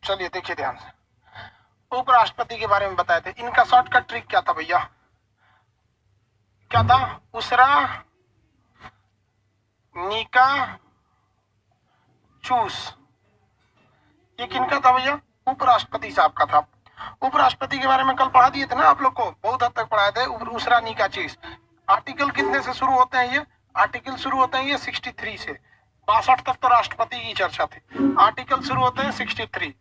चलिए देखिए ध्यान से, उपराष्ट्रपति के बारे में बताए थे। इनका शॉर्टकट ट्रिक क्या था भैया? क्या था? उसरा नीका चूस। ये किनका था भैया? उपराष्ट्रपति साहब का था। उपराष्ट्रपति के बारे में कल पढ़ा दिए थे ना आप लोग को, बहुत हद तक पढ़ाए थे। उसरा नीका चीज। आर्टिकल कितने से शुरू होते हैं ये? आर्टिकल शुरू होते हैं ये 63 से। 62 तक तो राष्ट्रपति की चर्चा थी। आर्टिकल शुरू होते हैं 63,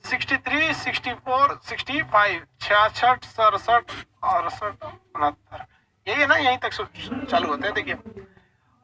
63, 64, 65, 66, 67, 68, 69, यही है ना, यहीं तक चालू होते हैं। देखिए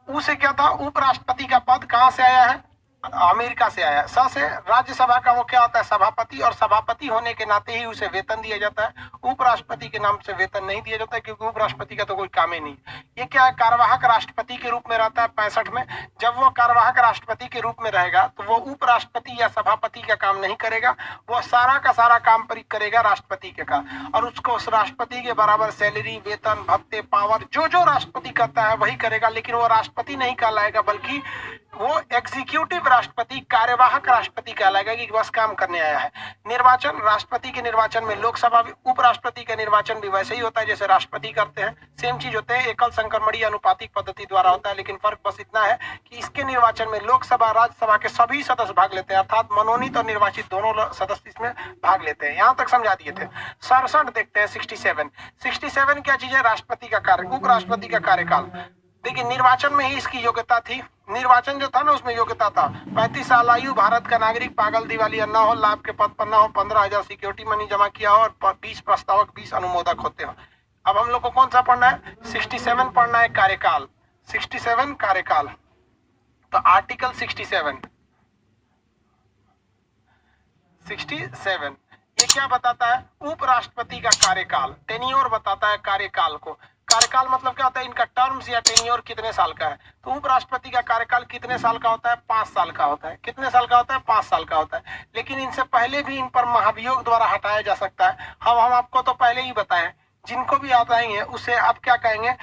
उसे क्या था, उपराष्ट्रपति का पद कहां से आया है? अमेरिका से आया। स से राज्यसभा का वो क्या होता है? सभापति, और सभापति होने के नाते ही उसे वेतन दिया जाता है। उपराष्ट्रपति के नाम से वेतन नहीं दिया जाता है, क्योंकि उपराष्ट्रपति का तो कोई काम ही नहीं। ये क्या है, कार्यवाहक राष्ट्रपति के रूप में रहता है 65 में। जब वो कार्यवाहक राष्ट्रपति के रूप में रहेगा तो वो उपराष्ट्रपति या सभापति का काम नहीं करेगा, वो सारा का सारा काम करेगा राष्ट्रपति के का। और उसको उस राष्ट्रपति के बराबर सैलरी, वेतन, भत्ते, पावर जो जो राष्ट्रपति करता है वही करेगा। लेकिन वो राष्ट्रपति नहीं कहलाएगा, बल्कि वो एग्जीक्यूटिव राष्ट्रपति, कार्यवाहक राष्ट्रपति कहलाएगा कि बस काम करने आया है। निर्वाचन, राष्ट्रपति के निर्वाचन में लोकसभा, उपराष्ट्रपति का निर्वाचन भी वैसे ही होता है जैसे राष्ट्रपति करते हैं। सेम चीज होते हैं, एकल संक्रमणीय अनुपातिक पद्धति द्वारा होता है। लेकिन फर्क बस इतना है कि इसके निर्वाचन में लोकसभा, राज्यसभा के सभी सदस्य भाग लेते हैं, अर्थात मनोनीत और निर्वाचित दोनों सदस्य इसमें भाग लेते हैं। यहाँ तक समझा दिए थे। 67 देखते हैं, 67 क्या चीज है? राष्ट्रपति का कार्य, उपराष्ट्रपति का कार्यकाल। देखिए निर्वाचन में ही इसकी योग्यता थी। निर्वाचन जो था ना, उसमें योग्यता था 35 साल आयु, भारत का नागरिक, पागल दिवालिया न हो, लाभ के पद पर न हो, 15,000 सिक्योरिटी मनी जमा किया हो और 20 प्रस्तावक, 20 अनुमोदक होते हो। अब हम लोग को कौन सा पढ़ना है? 67 पढ़ना है, कार्यकाल। 67 कार्यकाल। तो आर्टिकल 67 ये क्या बताता है? उपराष्ट्रपति का कार्यकाल, टेन्योर बताता है कार्यकाल को। कार्यकाल मतलब क्या होता है? इनका टर्म्स या टेन्योर कितने साल का है। तो उपराष्ट्रपति का कार्यकाल कितने साल का होता है? 5 साल का होता है। कितने साल का होता है? 5 साल का होता है। लेकिन इनसे पहले भी इन पर महाभियोग द्वारा हटाया जा सकता है। हम आपको तो पहले ही बताएं, जिनको भी हटाएंगे उसे आप क्या कहेंगे?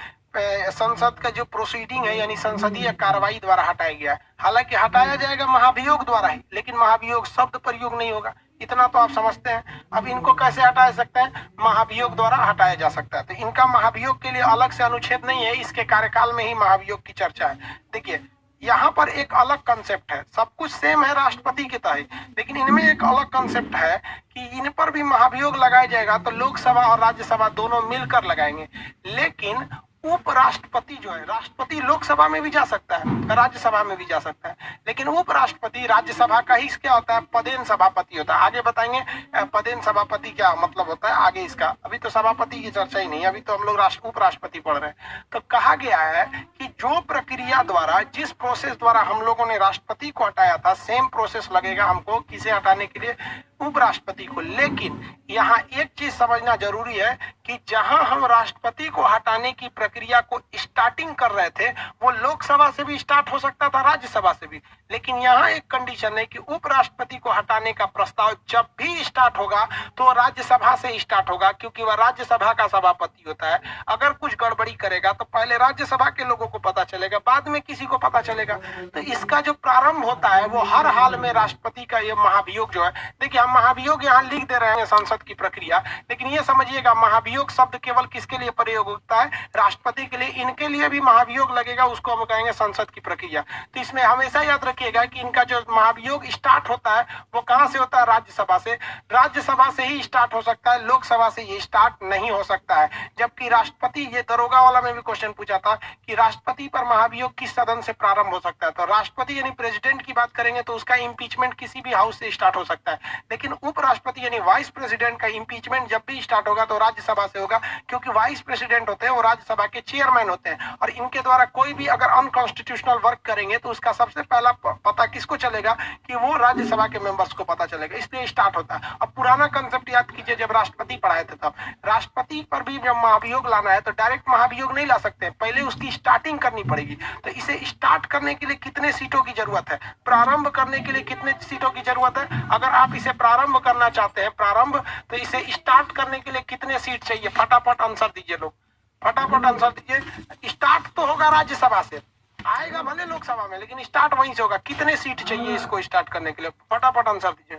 संसद का जो प्रोसीडिंग है, यानी संसदीय कार्रवाई द्वारा हटाया गया है। हालांकि हटाया जाएगा महाभियोग द्वारा ही, लेकिन महाभियोग शब्द प्रयोग नहीं होगा, इतना तो आप समझते हैं। अब इनको कैसे हटा सकते हैं? महाभियोग द्वारा हटाया जा सकता है। तो इनका महाभियोग के लिए अलग से अनुच्छेद नहीं है, इसके कार्यकाल में ही महाभियोग की चर्चा है। देखिए यहाँ पर एक अलग कंसेप्ट है, सब कुछ सेम है राष्ट्रपति के तहत, लेकिन इनमें एक अलग कंसेप्ट है कि इन पर भी महाभियोग लगाया जाएगा। तो लोकसभा और राज्यसभा दोनों मिलकर लगाएंगे। लेकिन उपराष्ट्रपति जो है, राष्ट्रपति लोकसभा में भी जा सकता है, राज्यसभा में भी जा सकता है, लेकिन उपराष्ट्रपति राज्यसभा का ही क्या होता है? पदेन सभापति होता है। आगे बताएंगे पदेन सभापति क्या मतलब होता है आगे इसका। अभी तो सभापति की चर्चा ही नहीं, अभी तो हम लोग उपराष्ट्रपति पढ़ रहे हैं। तो कहा गया है कि जो प्रक्रिया द्वारा, जिस प्रोसेस द्वारा हम लोगों ने राष्ट्रपति को हटाया था, सेम प्रोसेस लगेगा हमको किसे हटाने के लिए? उपराष्ट्रपति को। लेकिन यहाँ एक चीज समझना जरूरी है कि जहां हम राष्ट्रपति को हटाने की प्रक्रिया को स्टार्टिंग कर रहे थे, वो लोकसभा से भी स्टार्ट हो सकता था, राज्यसभा से भी। लेकिन यहाँ एक कंडीशन है कि उपराष्ट्रपति को हटाने का प्रस्ताव जब भी स्टार्ट होगा तो राज्यसभा से स्टार्ट होगा, क्योंकि वह राज्यसभा का सभापति होता है। अगर कुछ गड़बड़ी करेगा तो पहले राज्यसभा के लोगों को पता चलेगा, बाद में किसी को पता चलेगा। तो इसका जो प्रारंभ होता है वो हर हाल में राष्ट्रपति का ये महाभियोग जो है, देखिए महाभियोग यहाँ लिख दे रहे हैं संसद की प्रक्रिया, लेकिन ये समझिएगा महाभियोग शब्द केवल किसके लिए प्रयोग होता है? राष्ट्रपति के लिए। इनके लिए भी महाभियोग लगेगा, उसको हम कहेंगे संसद की प्रक्रिया। तो इसमें हमेशा याद रखिएगा कि इनका जो महाभियोग स्टार्ट होता है वो कहां से होता है? राज्यसभा से। राज्यसभा से ही स्टार्ट हो सकता है, लोकसभा से ये स्टार्ट नहीं हो सकता है। जबकि राष्ट्रपति, ये दरोगा वाला में भी क्वेश्चन पूछा था कि राष्ट्रपति पर महाभियोग किस सदन से प्रारंभ हो सकता है। तो राष्ट्रपति यानी प्रेसिडेंट की बात करेंगे तो उसका इम्पीचमेंट किसी भी हाउस से स्टार्ट हो सकता है। लेकिन उपराष्ट्रपति यानी वाइस प्रेसिडेंट का इम्पीचमेंट जब भी स्टार्ट होगा तो राज्यसभा से होगा, क्योंकि वाइस प्रेसिडेंट होते हैं वो राज्यसभा के चेयरमैन होते हैं। और इनके द्वारा कोई भी अगर अनकॉन्स्टिट्यूशनल वर्क करेंगे तो उसका सबसे पहला पता किसको चलेगा? कि वो राज्यसभा के मेंबर्स को पता चलेगा, इसलिए स्टार्ट होता है। अब पुराना कंसेप्ट याद कीजिए, जब राष्ट्रपति पढ़ाए थे तब राष्ट्रपति पर भी जब महाभियोग लाना है तो डायरेक्ट महाभियोग नहीं ला सकते, पहले उसकी स्टार्टिंग करनी पड़ेगी। तो इसे स्टार्ट करने के लिए कितने सीटों की जरूरत है? प्रारंभ करने के लिए कितने सीटों की जरूरत है? अगर आप इसे प्रारंभ करना चाहते हैं, प्रारंभ, तो इसे स्टार्ट करने के लिए कितने सीट चाहिए? फटाफट आंसर दीजिए लोग, फटाफट आंसर दीजिए। स्टार्ट तो होगा राज्यसभा से, आएगा भले लोकसभा में, लेकिन स्टार्ट वहीं से होगा। कितने सीट चाहिए इसको स्टार्ट करने के लिए? फटाफट आंसर दीजिए।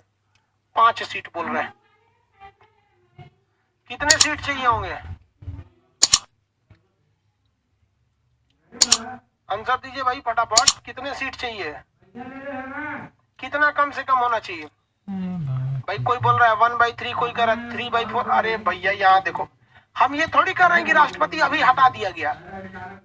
5 सीट बोल रहे हैं। कितने सीट चाहिए होंगे? आंसर दीजिए भाई फटाफट, कितने सीट चाहिए? कितना कम से कम होना चाहिए भाई? कोई बोल रहा है 1/3, कोई कह रहा है 3/4। अरे भैया यहाँ देखो, हम ये थोड़ी कर रहे हैं कि राष्ट्रपति अभी हटा दिया गया।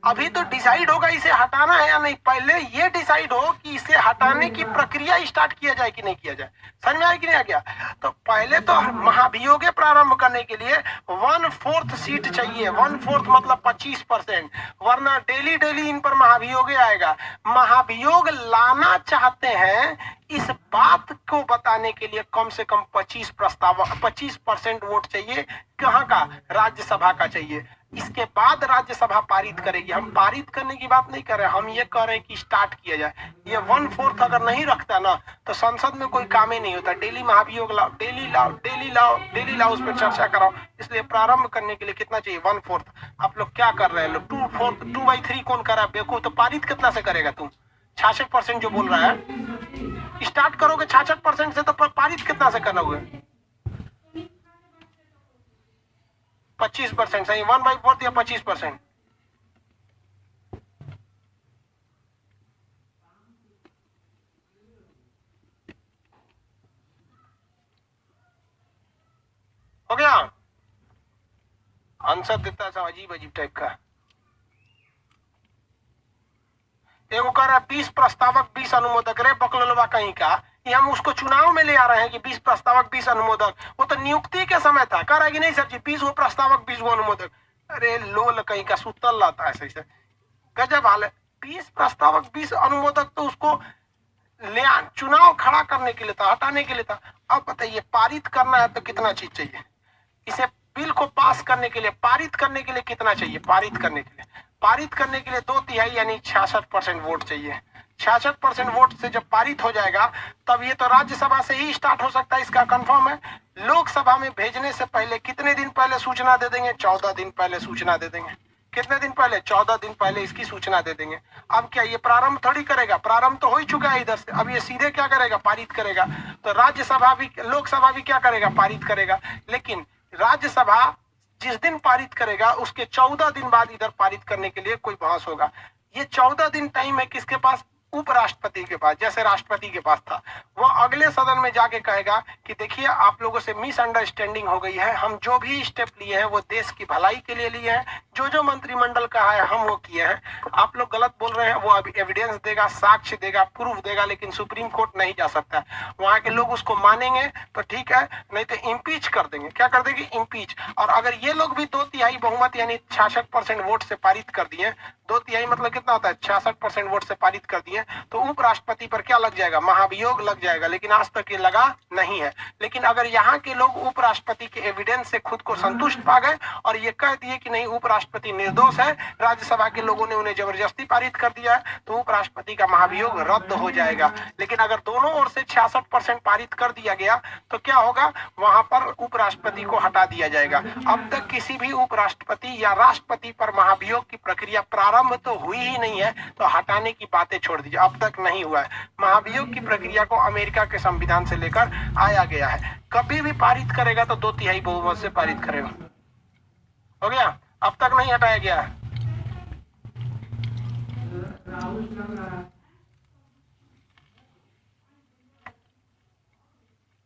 अभी तो डिसाइड होगा इसे हटाना है या नहीं। पहले ये डिसाइड हो कि इसे हटाने की प्रक्रिया स्टार्ट किया जाए कि नहीं किया जाए। समझ में आया कि नहीं आ गया? तो पहले तो महाभियोगे प्रारंभ करने के लिए 1/4 सीट चाहिए। 1/4 मतलब 25%, वरना डेली डेली इन पर महाभियोगे आएगा। महाभियोग लाना चाहते हैं, इस बात को बताने के लिए कम से कम 25% वोट चाहिए। कहाँ का? राज्यसभा का चाहिए। इसके बाद राज्यसभा पारित करेगी। हम पारित करने की बात नहीं कर रहे, हम ये कह रहे हैं कि स्टार्ट किया जाए। ये 1/4 अगर नहीं रखता ना तो संसद में कोई काम ही नहीं होता। डेली महाभियोग लाओ, डेली लाओ, डेली लाओ, डेली लाओ, उस पर चर्चा कराओ। इसलिए प्रारंभ करने के लिए कितना चाहिए? 1/4। आप लोग क्या कर रहे हैं? 2/3 कौन कर रहा है बेवकूफ? तो पारित कितना से करेगा तुम? 66% जो बोल रहा है। स्टार्ट करोगे 66% से तो पारित कितना से करोगे? 25%। सही, 1/4 या 25%। हो गया? आंसर देता है अजीब अजीब टाइप का। एगो कह रहा है 20 प्रस्तावक 20 अनुमोदक। रे बकलोलवा कहीं का, ये हम उसको चुनाव में ले आ रहे हैं कि 20 प्रस्तावक 20 अनुमोदक? वो तो नियुक्ति के समय था। कह रहा है कि नहीं सर जी 20 वो प्रस्तावक 20 वो अनुमोदक। अरे लोल कहीं का, सुतल लाता है ऐसे। गजब हाल है। 20 प्रस्तावक 20 अनुमोदक तो उसको ले चुनाव खड़ा करने के लिए था, हटाने के लिए था। अब बताइए पारित करना है तो कितना चीज चाहिए? इसे बिल को पास करने के लिए, पारित करने के लिए कितना चाहिए? पारित करने के लिए 2/3 यानी 66% वोट चाहिए। 66% वोट से जब पारित हो जाएगा तब ये तो राज्यसभा से ही स्टार्ट हो सकता है, इसका कंफर्म है। लोकसभा में भेजने से पहले कितने दिन पहले सूचना दे देंगे? 14 दिन पहले सूचना दे देंगे। कितने दिन पहले? 14 दिन पहले इसकी सूचना दे देंगे। अब क्या ये प्रारंभ थोड़ी करेगा? प्रारंभ तो हो ही चुका है इधर से। अब ये सीधे क्या करेगा? पारित करेगा। तो राज्यसभा भी, लोकसभा भी क्या करेगा? पारित करेगा। लेकिन राज्यसभा जिस दिन पारित करेगा उसके 14 दिन बाद इधर पारित करने के लिए कोई बहस होगा। ये 14 दिन टाइम है किसके पास? उपराष्ट्रपति के पास। जैसे राष्ट्रपति के पास था, वो अगले सदन में जाके कहेगा कि देखिए आप लोगों से मिसअंडरस्टैंडिंग हो गई है, हम जो भी स्टेप लिए हैं वो देश की भलाई के लिए लिए हैं, जो मंत्रिमंडल का है हम वो किए हैं। आप लोग गलत बोल रहे हैं। वो अभी एविडेंस देगा, साक्ष्य देगा, प्रूफ देगा, लेकिन सुप्रीम कोर्ट नहीं जा सकता है। वहां के लोग उसको मानेंगे तो ठीक है, नहीं तो इम्पीच कर देंगे। क्या कर देंगे? इम्पीच। और अगर ये लोग भी 2/3 बहुमत यानी 66% वोट से पारित कर दिए, 2/3 मतलब कितना होता है? 66% वोट से पारित कर दिए, तो उपराष्ट्रपति पर क्या लग जाएगा? महाभियोग लग जाएगा। लेकिन आज तक ये लगा नहीं है। लेकिन अगर यहाँ के लोग उपराष्ट्रपति के एविडेंस से खुद को संतुष्ट पा गए और ये कह दिए कि नहीं उपराष्ट्रपति निर्दोष है, राज्यसभा के लोगों ने उन्हें जबरदस्ती पारित कर दिया है, तो उपराष्ट्रपति का महाभियोग रद्द हो जाएगा। लेकिन अगर दोनों ओर से 66% पारित कर दिया गया तो क्या होगा? वहां पर उपराष्ट्रपति को हटा दिया जाएगा। अब तक किसी भी उपराष्ट्रपति या राष्ट्रपति पर महाभियोग की प्रक्रिया प्रारंभ तो हुई ही नहीं है, तो हटाने की बातें छोड़ दीजिए, अब तक नहीं हुआ है। महाभियोग की प्रक्रिया को अमेरिका के संविधान से लेकर आया गया है। कभी भी पारित करेगा तो 2/3 बहुमत से पारित करेगा। हो गया? अब तक नहीं हटाया गया है।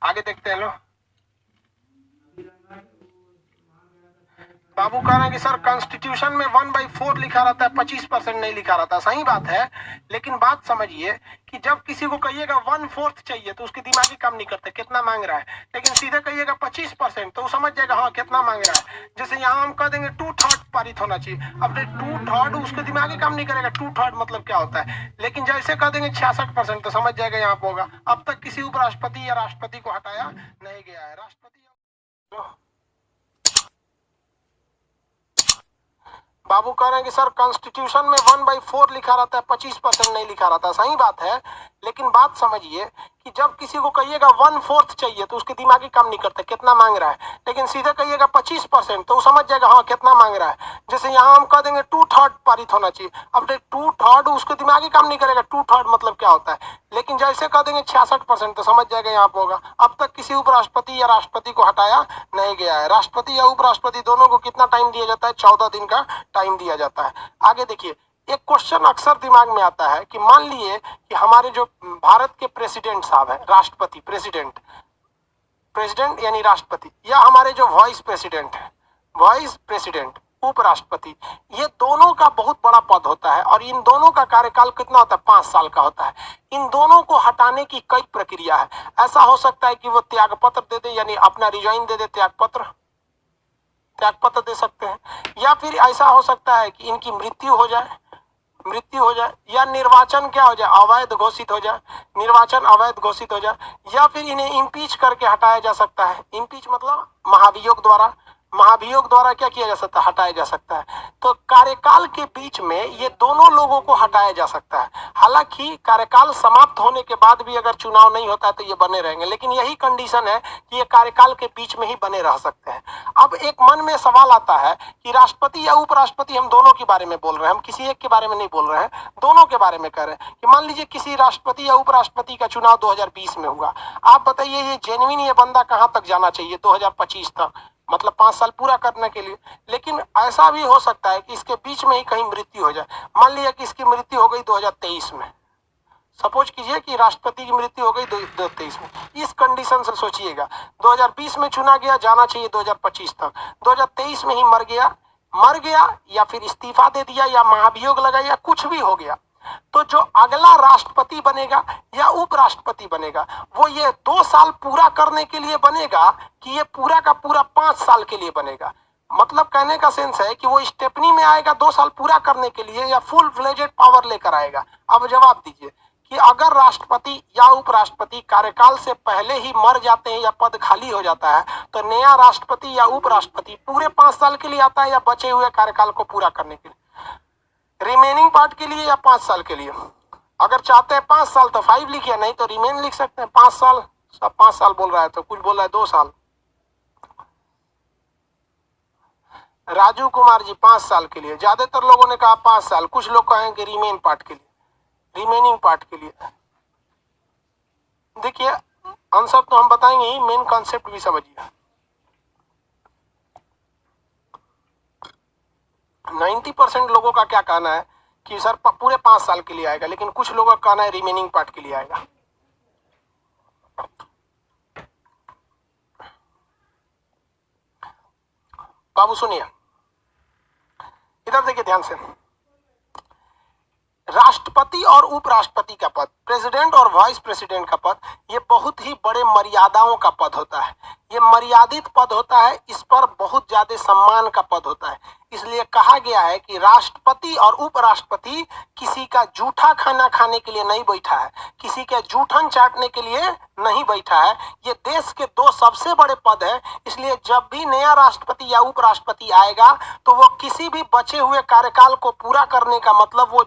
आगे देखते हैं। लो बाबू कह रहे हैं कि सर कॉन्स्टिट्यूशन में 1/4 लिखा रहता है, 25% नहीं लिखा रहता। सही बात है, लेकिन बात समझिए कि जब किसी को कहिएगा 1/4 चाहिए तो उसकी दिमागी काम नहीं करते कितना मांग रहा है। लेकिन सीधे कहिएगा 25% तो वो समझ जाएगा हाँ कितना मांग रहा है। जैसे यहाँ हम कह देंगे 2/3 पारित होना चाहिए, अब 2/3 उसको दिमागी काम नहीं करेगा 2/3 मतलब क्या होता है। लेकिन जैसे कह देंगे 66% तो समझ जाएगा यहाँ पे होगा। अब तक किसी उपराष्ट्रपति या राष्ट्रपति को हटाया नहीं गया है। राष्ट्रपति बाबू कह रहे हैं कि सर कॉन्स्टिट्यूशन में 1/4 लिखा रहता है, 25% नहीं लिखा रहता। सही बात है, लेकिन बात समझिए कि जब किसी को कहिएगा 1/4 चाहिए तो उसके दिमागी काम नहीं करता कितना मांग रहा है, लेकिन सीधे कहिएगा 25% तो वो समझ जाएगा हाँ कितना मांग रहा है। जैसे यहाँ हम कह देंगे 2/3 पारित होना चाहिए, अब 2/3 उसको दिमागी काम नहीं करेगा 2/3 मतलब क्या होता है, लेकिन जैसे कह देंगे 66% तो समझ जाएगा यहाँ पे होगा। अब तक किसी उपराष्ट्रपति या राष्ट्रपति को हटाया नहीं गया है। राष्ट्रपति या उपराष्ट्रपति दोनों को कितना टाइम दिया जाता है? 14 दिन का टाइम दिया जाता है। आगे देखिए, एक क्वेश्चन अक्सर दिमाग में आता है कि मान लिए कि हमारे जो भारत के प्रेसिडेंट साहब हैं, राष्ट्रपति, प्रेसिडेंट यानी राष्ट्रपति, या हमारे जो वाइस प्रेसिडेंट है, वाइस प्रेसिडेंट, उपराष्ट्रपति, ये दोनों का बहुत बड़ा पद होता है और इन दोनों का कार्यकाल कितना होता है? 5 साल का होता है। इन दोनों को हटाने की कई प्रक्रिया है। ऐसा हो सकता है कि वो त्यागपत्र दे दे, यानी अपना रिजाइन दे दे, त्यागपत्र दे सकते हैं, या फिर ऐसा हो सकता है कि इनकी मृत्यु हो जाए, या निर्वाचन क्या हो जाए? अवैध घोषित हो जाए, निर्वाचन अवैध घोषित हो जाए, या फिर इन्हें इम्पीच करके हटाया जा सकता है। इम्पीच मतलब महाभियोग द्वारा क्या किया जा सकता है? हटाया जा सकता है। तो कार्यकाल के बीच में ये दोनों लोगों को हटाया जा सकता है। हालांकि कार्यकाल समाप्त होने के बाद भी अगर चुनाव नहीं होता है तो ये बने रहेंगे, लेकिन यही कंडीशन है कि ये कार्यकाल के बीच में ही बने रह सकते हैं। अब एक मन में सवाल आता है कि राष्ट्रपति या उपराष्ट्रपति, हम दोनों के बारे में बोल रहे हैं, हम किसी एक के बारे में नहीं बोल रहे हैं, दोनों के बारे में कह रहे हैं कि मान लीजिए किसी राष्ट्रपति या उपराष्ट्रपति का चुनाव 2020 में हुआ। आप बताइए ये जेन्युइन ये बंदा कहाँ तक जाना चाहिए? 2025 तक, मतलब 5 साल पूरा करने के लिए। लेकिन ऐसा भी हो सकता है कि इसके बीच में ही कहीं मृत्यु हो जाए। मान लिया कि इसकी मृत्यु हो गई 2023 में, सपोज कीजिए कि राष्ट्रपति की मृत्यु हो गई 2023 में। इस कंडीशन से सोचिएगा, 2020 में चुना गया, जाना चाहिए 2025 तक, 2023 में ही मर गया या फिर इस्तीफा दे दिया या महाभियोग लगा या कुछ भी हो गया, तो जो अगला राष्ट्रपति बनेगा या उपराष्ट्रपति बनेगा वो ये 2 साल पूरा करने के लिए बनेगा कि ये पूरा का पूरा 5 साल के लिए बनेगा? मतलब कहने का सेंस है कि वो स्टेपनी में आएगा 2 साल पूरा करने के लिए या फुल फ्लेजेड पावर लेकर आएगा? अब जवाब दीजिए कि अगर राष्ट्रपति या उपराष्ट्रपति कार्यकाल से पहले ही मर जाते हैं या पद खाली हो जाता है तो नया राष्ट्रपति या उपराष्ट्रपति पूरे 5 साल के लिए आता है या बचे हुए कार्यकाल को पूरा करने के लिए, रिमेनिंग पार्ट के लिए, या 5 साल के लिए? अगर चाहते हैं 5 साल तो 5 लिखिए, नहीं तो रिमेन लिख सकते हैं। 5 साल, सब 5 साल बोल रहा है तो कुछ बोल रहा है 2 साल। राजू कुमार जी 5 साल के लिए, ज्यादातर लोगों ने कहा 5 साल, कुछ लोग कहेंगे रिमेनिंग पार्ट के लिए। देखिए आंसर तो हम बताएंगे ही, मेन कॉन्सेप्ट भी समझिए। 90% लोगों का क्या कहना है कि सर पूरे 5 साल के लिए आएगा, लेकिन कुछ लोगों का कहना है रिमेनिंग पार्ट के लिए आएगा। बाबू सुनिए, इधर देखिए ध्यान से। राष्ट्रपति और उपराष्ट्रपति का पद, प्रेसिडेंट और वाइस प्रेसिडेंट का पद, ये बहुत ही बड़े मर्यादाओं का पद होता है। ये मर्यादित पद होता है, इस पर बहुत ज्यादा सम्मान का पद होता है। इसलिए कहा गया है कि राष्ट्रपति और उपराष्ट्रपति किसी का जूठा खाना खाने के लिए नहीं बैठा है, किसी के जूठन चाटने के लिए नहीं बैठा है। ये देश के 2 सबसे बड़े पद है। इसलिए जब भी नया राष्ट्रपति या उपराष्ट्रपति आएगा तो वो किसी भी बचे हुए कार्यकाल को पूरा करने का मतलब वो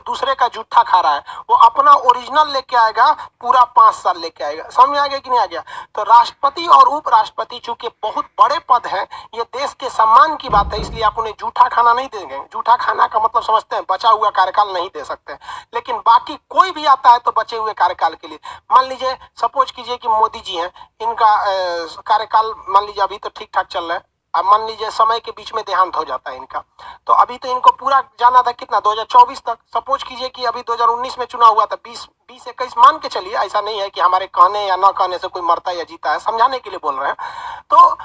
दूसरे का जूठा खा रहा है, वो अपना ओरिजिनल लेके आएगा, पूरा 5 साल लेके आएगा। समझ आ गया कि नहीं आ गया? तो राष्ट्रपति और उपराष्ट्रपति चूंकि बहुत बड़े पद हैं, ये देश के सम्मान की बात है, इसलिए आप उन्हें जूठा खाना नहीं देंगे। जूठा खाना का मतलब समझते हैं, बचा हुआ कार्यकाल नहीं दे सकते। लेकिन बाकी कोई भी आता है तो बचे हुए कार्यकाल के लिए, मान लीजिए सपोज कीजिए कि मोदी जी हैं, इनका कार्यकाल मान लीजिए अभी तो ठीक ठाक चल रहा है, अब मान लीजिए समय के बीच में देहांत हो जाता है इनका, तो अभी तो इनको पूरा जाना था कितना, 2024 तक। सपोज कीजिए कि अभी 2019 में चुनाव हुआ था, 20-21 मान के चलिए, ऐसा नहीं है कि हमारे कहने या न कहने से कोई मरता या जीता है, समझाने के लिए बोल रहे हैं। तो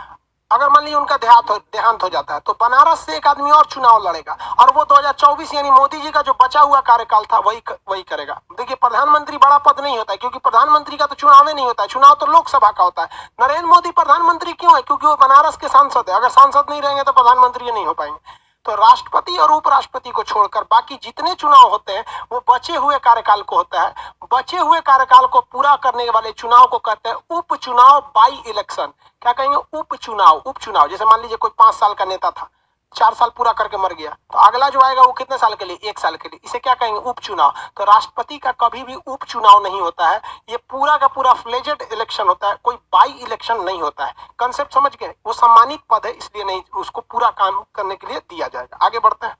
अगर मान लीजिए उनका देहांत हो जाता है तो बनारस से एक आदमी और चुनाव लड़ेगा और वो 2024 यानी मोदी जी का जो बचा हुआ कार्यकाल था वही करेगा। देखिए प्रधानमंत्री बड़ा पद नहीं होता है, क्योंकि प्रधानमंत्री का तो चुनाव नहीं होता है, चुनाव तो लोकसभा का होता है। नरेंद्र मोदी प्रधानमंत्री क्यों है? क्योंकि वो बनारस के सांसद है, अगर सांसद नहीं रहेंगे तो प्रधानमंत्री नहीं हो पाएंगे। तो राष्ट्रपति और उपराष्ट्रपति को छोड़कर बाकी जितने चुनाव होते हैं वो बचे हुए कार्यकाल को होता है। बचे हुए कार्यकाल को पूरा करने वाले चुनाव को कहते हैं उपचुनाव, बाई इलेक्शन। क्या कहेंगे? उपचुनाव। जैसे मान लीजिए कोई 5 साल का नेता था, 4 साल पूरा करके मर गया, तो अगला जो आएगा वो कितने साल के लिए? 1 साल के लिए। इसे क्या कहेंगे? उपचुनाव। तो राष्ट्रपति का कभी भी उपचुनाव नहीं होता है, ये पूरा का पूरा फ्लेजेड इलेक्शन होता है, कोई बाई इलेक्शन नहीं होता है। कंसेप्ट समझ गए? वो सम्मानित पद है, इसलिए नहीं उसको पूरा काम करने के लिए दिया जाएगा। आगे बढ़ते हैं,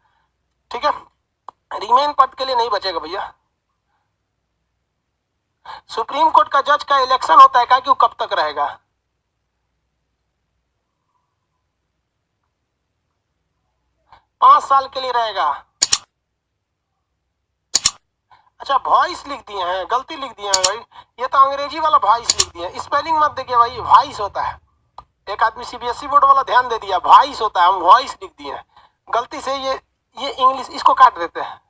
ठीक है। रिमेन पद के लिए नहीं बचेगा भैया। सुप्रीम कोर्ट का जज का इलेक्शन होता है क्या कि वो कब तक रहेगा? पांच साल के लिए रहेगा। अच्छा, वॉइस लिख दिए हैं, गलती लिख दिए हैं भाई, ये तो अंग्रेजी वाला वॉइस लिख दिए हैं, स्पेलिंग मत देखिए भाई, वॉइस होता है। एक आदमी सीबीएसई बोर्ड वाला ध्यान दे दिया, वॉइस होता है, हम वॉइस लिख दिए हैं गलती से। ये इंग्लिश, इसको काट देते हैं,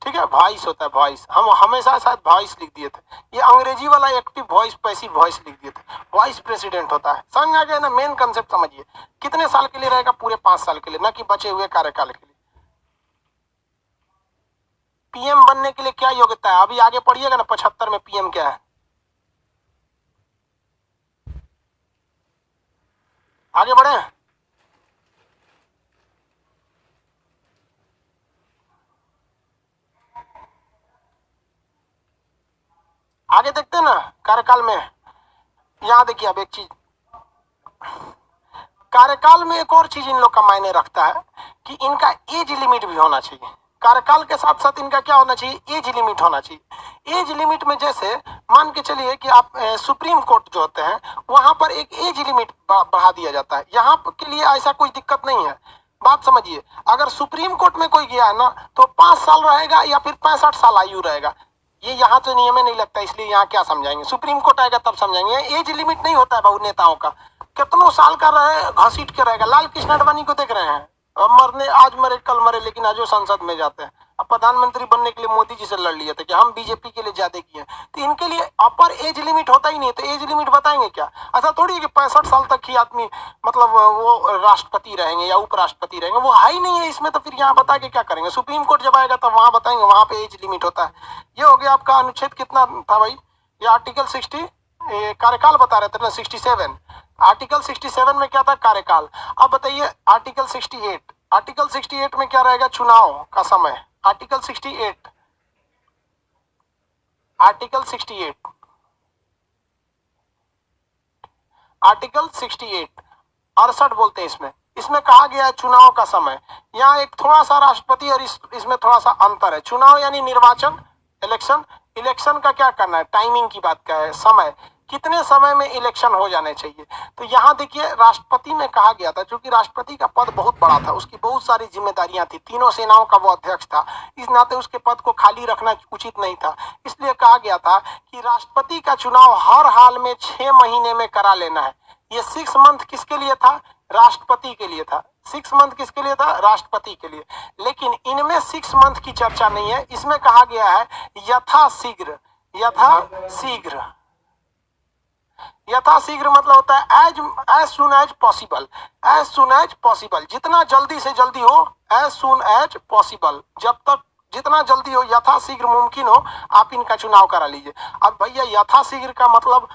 ठीक है। वॉइस होता है, वॉइस। हम हमेशा शायद वॉइस लिख दिए थे, ये अंग्रेजी वाला एक्टिव वॉइस पैसिव वॉइस लिख दिए थे। वॉइस प्रेसिडेंट होता है। समझ आ गया ना? मेन कंसेप्ट समझिए। कितने साल के लिए रहेगा? पूरे 5 साल के लिए, न कि बचे हुए कार्यकाल के लिए। पीएम बनने के लिए क्या योग्यता है? अभी आगे पढ़िएगा ना, 75 में पीएम क्या है, आगे बढ़े। आगे देखते हैं ना कार्यकाल में। यहां देखिए, अब एक चीज कार्यकाल में, एक और चीज इन लोग का मायने रखता है कि इनका एज लिमिट भी होना चाहिए। कार्यकाल के साथ साथ इनका क्या होना चाहिए? एज लिमिट होना चाहिए। एज लिमिट में जैसे मान के चलिए कि आप सुप्रीम कोर्ट जो होते हैं वहां पर एक एज लिमिट बढ़ा दिया जाता है। यहाँ के लिए ऐसा कोई दिक्कत नहीं है। बात समझिए, अगर सुप्रीम कोर्ट में कोई गया है ना तो 5 साल रहेगा या फिर 65 साल आयु रहेगा। ये यहाँ तो नियम में नहीं लगता, इसलिए यहाँ क्या समझाएंगे, सुप्रीम कोर्ट आएगा तब समझाएंगे। एज लिमिट नहीं होता है बहु नेताओं का, कितनों साल का रहे घसीट के रहेगा। लाल कृष्ण आडवाणी को देख रहे हैं, मरने आज मरे कल मरे, लेकिन आज वो संसद में जाते हैं। अब प्रधानमंत्री बनने के लिए मोदी जी से लड़ लिए थे कि हम बीजेपी के लिए ज्यादा किए, तो इनके लिए अपर एज लिमिट होता ही नहीं। तो एज लिमिट बताएंगे क्या? ऐसा थोड़ी है कि 65 साल तक ही आदमी मतलब वो राष्ट्रपति रहेंगे या उपराष्ट्रपति रहेंगे, वो है ही नहीं है इसमें। तो फिर यहाँ बता के क्या करेंगे? सुप्रीम कोर्ट जब आएगा तब वहां बताएंगे, वहां पे एज लिमिट होता है। ये हो गया आपका अनुच्छेद कितना था भाई? ये आर्टिकल 60 कार्यकाल बता रहे थे ना, 67। आर्टिकल 67 में क्या था? कार्यकाल। अब बताइए आर्टिकल 68। आर्टिकल 68 में क्या रहेगा? चुनाव का समय। आर्टिकल 68, आर्टिकल 68, आर्टिकल 68 68 बोलते हैं इसमें। इसमें कहा गया है चुनाव का समय। यहाँ एक थोड़ा सा राष्ट्रपति और इसमें थोड़ा सा अंतर है। चुनाव यानी निर्वाचन, इलेक्शन। इलेक्शन का क्या करना है? टाइमिंग की बात का है, समय, कितने समय में इलेक्शन हो जाने चाहिए। तो यहाँ देखिए राष्ट्रपति में कहा गया था, क्योंकि राष्ट्रपति का पद बहुत बड़ा था, उसकी बहुत सारी जिम्मेदारियां थी, तीनों सेनाओं का वो अध्यक्ष था, इस नाते उसके पद को खाली रखना उचित नहीं था। इसलिए कहा गया था कि राष्ट्रपति का चुनाव हर हाल में 6 महीने में करा लेना है। ये 6 मंथ किसके लिए था? राष्ट्रपति के लिए था। 6 मंथ किसके लिए था? राष्ट्रपति के लिए। लेकिन इनमें 6 मंथ की चर्चा नहीं है, इसमें कहा गया है यथाशीघ्र। यथाशीघ्र, यथाशीघ्र मतलब होता है as soon as possible. As soon as possible, जितना जल्दी से जल्दी हो, एज सुन एज पॉसिबल, जब तक जितना जल्दी हो, यथाशीघ्र मुमकिन हो, आप इनका चुनाव करा लीजिए। अब भैया यथाशीघ्र का मतलब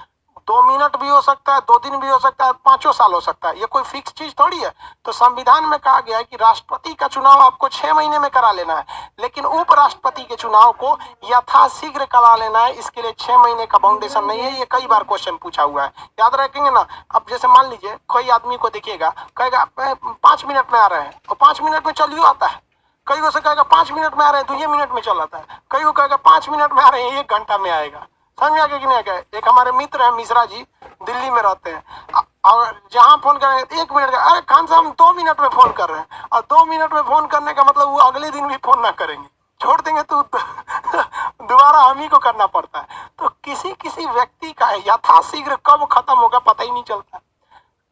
2 मिनट भी हो सकता है, 2 दिन भी हो सकता है, 5 साल हो सकता है, ये कोई फिक्स चीज थोड़ी है। तो संविधान में कहा गया है कि राष्ट्रपति का चुनाव आपको 6 महीने में करा लेना है, लेकिन उपराष्ट्रपति के चुनाव को यथाशीघ्र करा लेना है। इसके लिए 6 महीने का बाउंडेशन नहीं है। ये कई बार क्वेश्चन पूछा हुआ है, याद रखेंगे ना। अब जैसे मान लीजिए कोई आदमी को देखिएगा, कहेगा 5 मिनट में आ रहे हैं, और 5 मिनट में चलिए आता है। कई को से कहेगा 5 मिनट में आ रहे हैं, 2 मिनट में चल आता है। कई को कहेगा 5 मिनट में आ रहे हैं, 1 घंटा में आएगा। समझ आ गया कि नहीं आ गया? एक हमारे मित्र हैं मिश्रा जी, दिल्ली में रहते हैं, और जहां फोन करेंगे 1 मिनट का, अरे खान साहब हम 2 मिनट में फोन कर रहे हैं, और 2 मिनट में फोन करने का मतलब वो अगले दिन भी फोन ना करेंगे, छोड़ देंगे तो दोबारा हम ही को करना पड़ता है। तो किसी किसी व्यक्ति का यथाशीघ्र कब खत्म होगा पता ही नहीं चलता।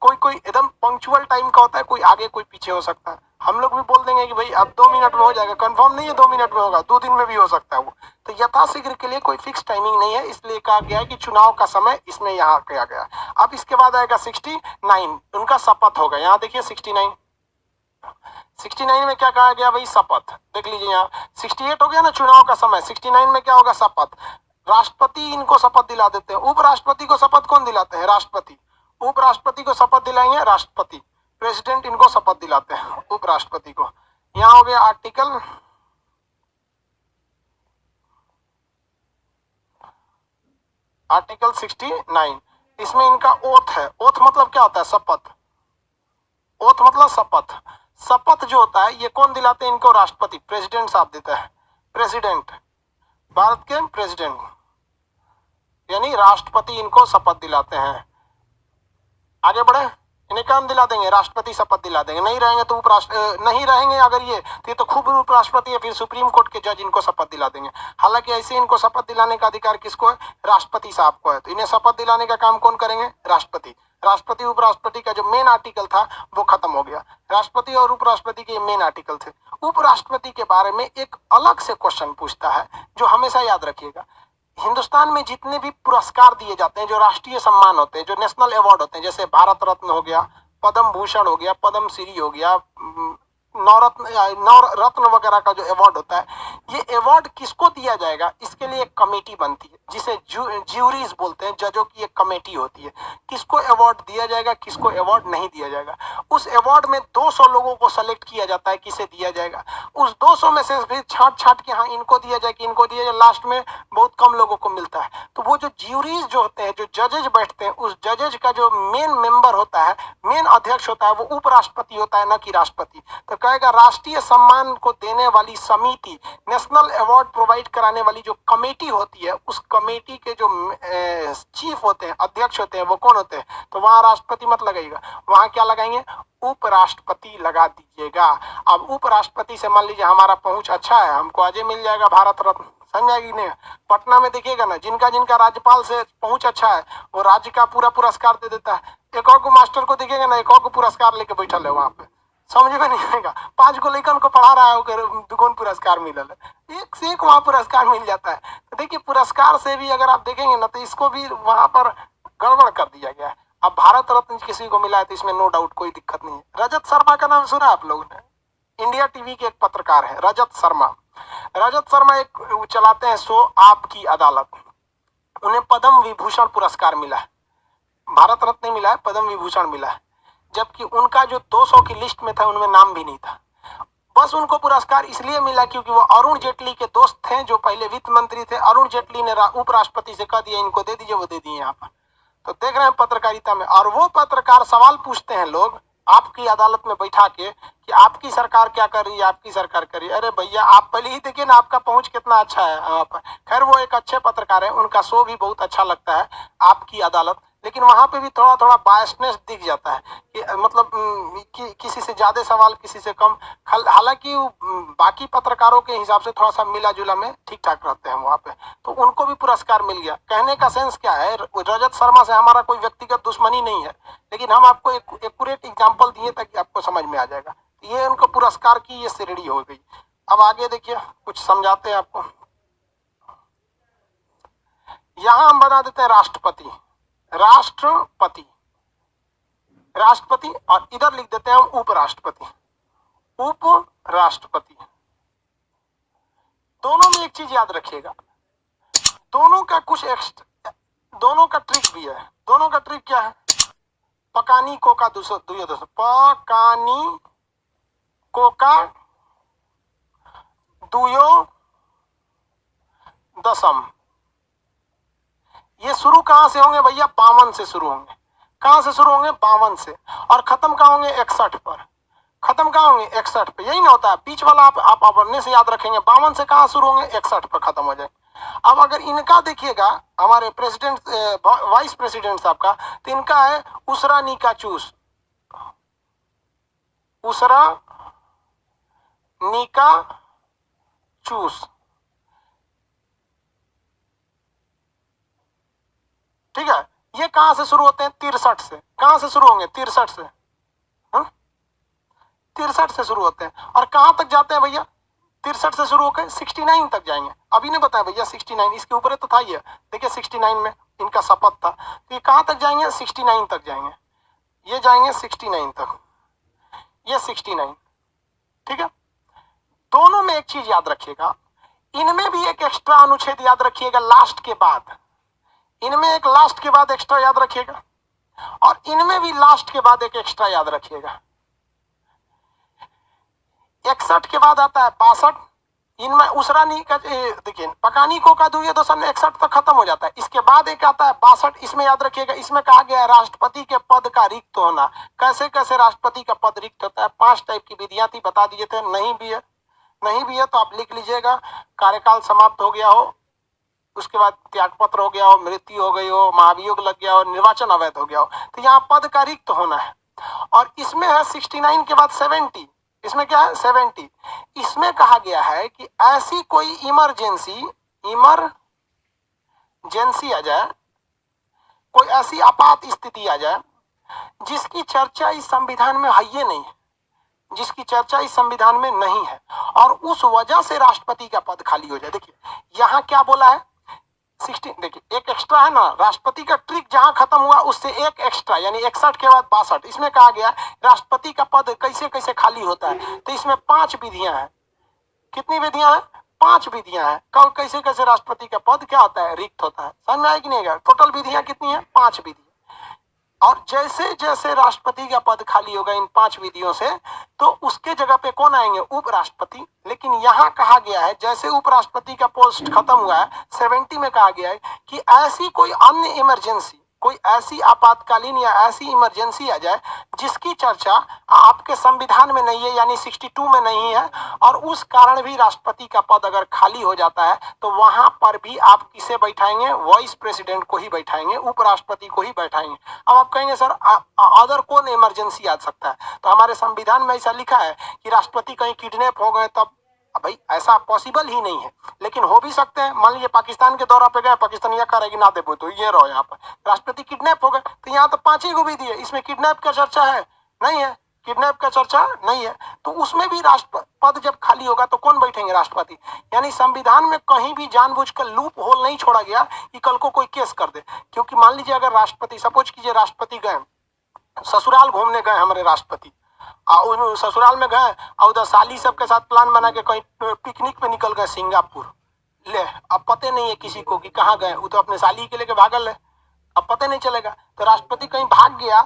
कोई कोई एकदम पंक्चुअल टाइम का होता है, कोई आगे कोई पीछे हो सकता है। हम लोग भी बोल देंगे कि भाई अब 2 मिनट में हो जाएगा, कंफर्म नहीं है 2 मिनट में होगा, 2 दिन में भी हो सकता है वो। तो यथाशीघ्र के लिए कोई फिक्स टाइमिंग नहीं है, इसलिए कहा गया है कि चुनाव का समय इसमें यहाँ किया गया। अब इसके बाद आएगा 69, उनका शपथ होगा। यहाँ देखिए 69 में क्या कहा गया भाई? शपथ। देख लीजिए यहाँ 68 हो गया ना चुनाव का समय, 69 में क्या होगा? शपथ। राष्ट्रपति इनको शपथ दिला देते हैं। उपराष्ट्रपति को शपथ कौन दिलाते हैं? राष्ट्रपति। उपराष्ट्रपति को शपथ दिलाएंगे राष्ट्रपति। प्रेसिडेंट इनको शपथ दिलाते हैं, उपराष्ट्रपति को। यहाँ हो गया आर्टिकल 69। इसमें इनका ओथ है। ओथ मतलब क्या होता है? शपथ। ओथ मतलब शपथ। शपथ जो होता है ये कौन दिलाते हैं इनको? राष्ट्रपति, प्रेसिडेंट साहब देता है। प्रेसिडेंट, भारत के प्रेसिडेंट यानी राष्ट्रपति इनको शपथ दिलाते हैं। आगे बढ़े, इन्हें काम दिला देंगे, राष्ट्रपति शपथ दिला देंगे। नहीं रहेंगे तो नहीं रहेंगे अगर ये, तो ये तो खूब उपराष्ट्रपति है, फिर सुप्रीम कोर्ट के जज इनको शपथ दिला देंगे। हालांकि ऐसे इनको शपथ दिलाने का अधिकार किसको है? राष्ट्रपति साहब को है। तो इन्हें शपथ दिलाने का काम कौन करेंगे? राष्ट्रपति। राष्ट्रपति उपराष्ट्रपति का जो मेन आर्टिकल था वो खत्म हो गया। राष्ट्रपति और उपराष्ट्रपति के मेन आर्टिकल थे। उपराष्ट्रपति के बारे में एक अलग से क्वेश्चन पूछता है जो हमेशा याद रखिएगा। हिंदुस्तान में जितने भी पुरस्कार दिए जाते हैं, जो राष्ट्रीय सम्मान होते हैं, जो नेशनल अवार्ड होते हैं, जैसे भारत रत्न हो गया, पद्म भूषण हो गया, पद्म श्री हो गया, नवरत्न वगैरह का जो अवार्ड होता है, ये अवार्ड किसको दिया जाएगा? इसके लिए एक कमेटी बनती है जिसे ज्यूरीज बोलते हैं। जजों की एक कमेटी होती है। किसको अवार्ड दिया जाएगा, किसको अवार्ड नहीं दिया जाएगा। उस अवार्ड में 200 लोगों को सेलेक्ट किया जाता है किसे दिया जाएगा। उस 200 में से फिर छांट छांट के हाँ इनको दिया जाए कि इनको दिया जाए, लास्ट में बहुत कम लोगों को मिलता है। तो वो जो ज्यूरीज जो होते हैं, जो जजेज बैठते हैं, उस जजेज का जो मेन मेंबर होता है, मेन अध्यक्ष होता है, वो उपराष्ट्रपति होता है, न कि राष्ट्रपति। तो कहेगा राष्ट्रीय सम्मान को देने वाली समिति, नेशनल अवार्ड प्रोवाइड कराने वाली जो कमेटी होती है, उस कमेटी के जो चीफ होते हैं, अध्यक्ष होते हैं, वो कौन होते हैं? तो वहां राष्ट्रपति मत लगाइएगा, वहां क्या लगाएंगे? उपराष्ट्रपति लगा दीजिएगा। अब उपराष्ट्रपति से मान लीजिए हमारा पहुंच अच्छा है, हमको आज मिल जाएगा भारत रत्न, समझाएगी नहीं? पटना में देखिएगा ना, जिनका जिनका राज्यपाल से पहुंच अच्छा है वो राज्य का पूरा पुरस्कार दे देता है। एक और को मास्टर को देखिएगा ना, एक और को पुरस्कार लेके बैठल है वहां पे, समझ में नहीं आएगा। 5 को लेकर को पढ़ा रहा है, दुगुन पुरस्कार मिलल है, एक से एक वहां पुरस्कार मिल जाता है। तो देखिए पुरस्कार से भी अगर आप देखेंगे ना, तो इसको भी वहां पर गड़बड़ कर दिया गया है। अब भारत रत्न किसी को मिला है तो इसमें नो डाउट कोई दिक्कत नहीं है। रजत शर्मा का नाम सुना आप लोगों ने? इंडिया टीवी के एक पत्रकार है रजत शर्मा। रजत शर्मा एक चलाते हैं शो आपकी अदालत। उन्हें पद्म विभूषण पुरस्कार मिला है, भारत रत्न मिला है, पद्म विभूषण मिला है। जबकि उनका जो 200 की लिस्ट में था उनमें नाम भी नहीं था। बस उनको पुरस्कार इसलिए मिला क्योंकि वो अरुण जेटली के दोस्त थे, जो पहले वित्त मंत्री थे। अरुण जेटली ने उपराष्ट्रपति से कह दिया इनको दे दीजिए, वो दे दिए यहाँ पर। तो देख रहे हैं पत्रकारिता में। और वो पत्रकार सवाल पूछते हैं लोग आपकी अदालत में बैठा के कि आपकी सरकार क्या कर रही है, आपकी सरकार कर रही है। अरे भैया आप पहले ही देखिए ना, आपका पहुंच कितना अच्छा है। खैर वो एक अच्छे पत्रकार है, उनका शो भी बहुत अच्छा लगता है, आपकी अदालत। लेकिन वहां पे भी थोड़ा थोड़ा बायसनेस दिख जाता है कि मतलब किसी से ज्यादा सवाल, किसी से कम। हालांकि बाकी पत्रकारों के हिसाब से थोड़ा सा मिला जुला में ठीक ठाक रहते हैं वहां पे। तो उनको भी पुरस्कार मिल गया। कहने का सेंस क्या है, रजत शर्मा से हमारा कोई व्यक्तिगत दुश्मनी नहीं है, लेकिन हम आपको एक एक्यूरेट एग्जाम्पल दिए ताकि आपको समझ में आ जाएगा। ये उनको पुरस्कार की ये श्रेणी हो गई। अब आगे देखिए, कुछ समझाते हैं आपको। यहां हम बना देते हैं राष्ट्रपति, राष्ट्रपति, राष्ट्रपति, और इधर लिख देते हैं हम उपराष्ट्रपति, उपराष्ट्रपति। दोनों में एक चीज याद रखिएगा, दोनों का कुछ दोनों का ट्रिक भी है। दोनों का ट्रिक क्या है? पकानी कोका दुयो पकानी कोका दुयो दशम। ये शुरू कहां से होंगे भैया? 52 से शुरू होंगे। कहां से शुरू होंगे? 52 से। और खत्म कहां होंगे? 61 पर। खत्म कहां होंगे? 61 पे। यही ना होता है, बीच वाला आप अपने से याद रखेंगे। 52 से कहां शुरू होंगे? 61 पर खत्म हो जाए। अब अगर इनका देखिएगा, हमारे प्रेसिडेंट वाइस प्रेसिडेंट साहब का, तो इनका है उसरा नीका चूस, उसरा नीका चूस। ठीक है, ये कहां से शुरू होते हैं? 63 से। कहां से शुरू होंगे? 63 से। 63 से शुरू होते हैं और कहां तक जाते हैं भैया? 63 से शुरू होकर 69 तक जाएंगे। अभी ने बताया भैया 69, इसके ऊपर तो था ये। देखिए 69 में इनका शपथ था। तो ये कहां तक जाएंगे? 69 तक जाएंगे। ये जाएंगे 69 तक, ये 69। ठीक है, दोनों में एक चीज याद रखिएगा, इनमें भी एक एक्स्ट्रा अनुच्छेद याद रखिएगा लास्ट के बाद। इनमें एक लास्ट के बाद एक्स्ट्रा याद रखिएगा, और इनमें भी लास्ट के बाद एक एक्स्ट्रा याद रखिएगा। 61 के बाद आता है 62, इनमें उसरानी का देखिए पकानी को का दुए दोसन 61 तक खत्म हो जाता है। इसके बाद एक आता है 62, इसमें याद रखिएगा, इसमें कहा गया है राष्ट्रपति के पद का रिक्त होना। कैसे कैसे राष्ट्रपति का पद रिक्त होता है, 5 टाइप की विधियां थी, बता दिए थे। नहीं भी है तो आप लिख लीजिएगा, कार्यकाल समाप्त हो गया हो, उसके बाद त्यागपत्र हो गया हो, मृत्यु हो गई हो, महाभियोग लग गया हो, निर्वाचन अवैध हो गया हो, तो यहाँ पद का रिक्त होना है। और इसमें है 69 के बाद 70, इसमें क्या है 70, इसमें कहा गया है कि ऐसी कोई इमरजेंसी आ जाए, कोई ऐसी आपात स्थिति आ जाए जिसकी चर्चा इस संविधान में है ही नहीं है, जिसकी चर्चा इस संविधान में नहीं है, और उस वजह से राष्ट्रपति का पद खाली हो जाए। देखिए यहाँ क्या बोला है 16, देखिए एक एक्स्ट्रा है ना, राष्ट्रपति का ट्रिक जहां खत्म हुआ उससे एक एक्स्ट्रा, यानी 61 के बाद 62। इसमें कहा गया राष्ट्रपति का पद कैसे कैसे खाली होता है, तो इसमें 5 विधियां हैं। कितनी विधियां हैं? 5 विधियां हैं। कब कैसे कैसे राष्ट्रपति का पद क्या होता है, रिक्त होता है। समझ में आया कि नहीं? टोटल विधियां कितनी है? 5 विधि। और जैसे जैसे राष्ट्रपति का पद खाली होगा इन 5 विधियों से, तो उसके जगह पे कौन आएंगे? उपराष्ट्रपति। लेकिन यहाँ कहा गया है जैसे उपराष्ट्रपति का पोस्ट खत्म हुआ है 70 में कहा गया है कि ऐसी कोई अन्य इमरजेंसी, कोई ऐसी आपातकालीन या ऐसी इमरजेंसी आ जाए जिसकी चर्चा आपके संविधान में नहीं है, यानी 62 में नहीं है, और उस कारण भी राष्ट्रपति का पद अगर खाली हो जाता है तो वहां पर भी आप किसे बैठाएंगे? वाइस प्रेसिडेंट को ही बैठाएंगे, उपराष्ट्रपति को ही बैठाएंगे। अब आप कहेंगे सर अदर कौन इमरजेंसी आ सकता है? तो हमारे संविधान में ऐसा लिखा है कि राष्ट्रपति कहीं किडनैप हो गए तब, भाई ऐसा पॉसिबल ही नहीं है, लेकिन हो भी सकते हैं। मान लीजिए पाकिस्तान के दौरा पे गए, पाकिस्तान यह करेगी ना देबो तो ये रहो यहाँ पर, राष्ट्रपति किडनैप हो गए, तो यहाँ तो 5 ही को भी दिए, इसमें किडनैप का चर्चा है नहीं है, किडनैप का चर्चा नहीं है, तो उसमें भी पद जब खाली होगा तो कौन बैठेंगे? राष्ट्रपति। यानी संविधान में कहीं भी जानबूझकर लूप होल नहीं छोड़ा गया कि कल को कोई केस कर दे। क्योंकि मान लीजिए अगर राष्ट्रपति, सपोज कीजिए राष्ट्रपति गए ससुराल घूमने गए, हमारे राष्ट्रपति ससुराल में गए और उधर साली सबके साथ प्लान बना के कहीं पिकनिक पे निकल गए सिंगापुर, ले अब पते नहीं है किसी को कि कहाँ गए, वो तो अपने साली के लेके भागल है, अब पता नहीं चलेगा। तो राष्ट्रपति कहीं भाग गया,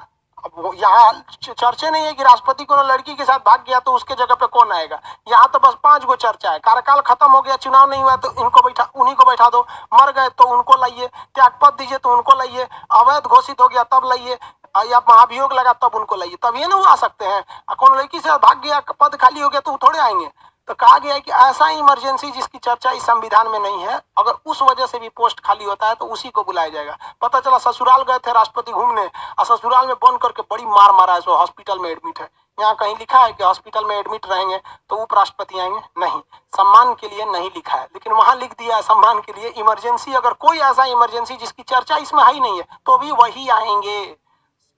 अब यहाँ चर्चा नहीं है कि राष्ट्रपति को लड़की के साथ भाग गया तो उसके जगह पे कौन आएगा। यहाँ तो बस 5 गो चर्चा है। कार्यकाल खत्म हो गया, चुनाव नहीं हुआ तो उन्हीं को बैठा दो, मर गए तो उनको लाइए, त्यागपत्र दीजिए तो उनको लाइए, अवैध घोषित हो गया तब लाइए, या महाभियोग लगा तब उनको लाइए, तब ये ना आ सकते हैं। कौन लड़की से भाग गया, पद खाली हो गया तो थोड़े आएंगे। तो कहा गया है कि ऐसा इमरजेंसी जिसकी चर्चा इस संविधान में नहीं है, अगर उस वजह से भी पोस्ट खाली होता है तो उसी को बुलाया जाएगा। पता चला ससुराल गए थे राष्ट्रपति घूमने और ससुराल में बंद करके बड़ी मार मारा है, सो हॉस्पिटल में एडमिट है। यहाँ कहीं लिखा है कि हॉस्पिटल में एडमिट रहेंगे तो उपराष्ट्रपति आएंगे? नहीं, सम्मान के लिए नहीं लिखा है, लेकिन वहां लिख दिया है सम्मान के लिए। इमरजेंसी, अगर कोई ऐसा इमरजेंसी जिसकी चर्चा इसमें है ही नहीं है तो भी वही आएंगे,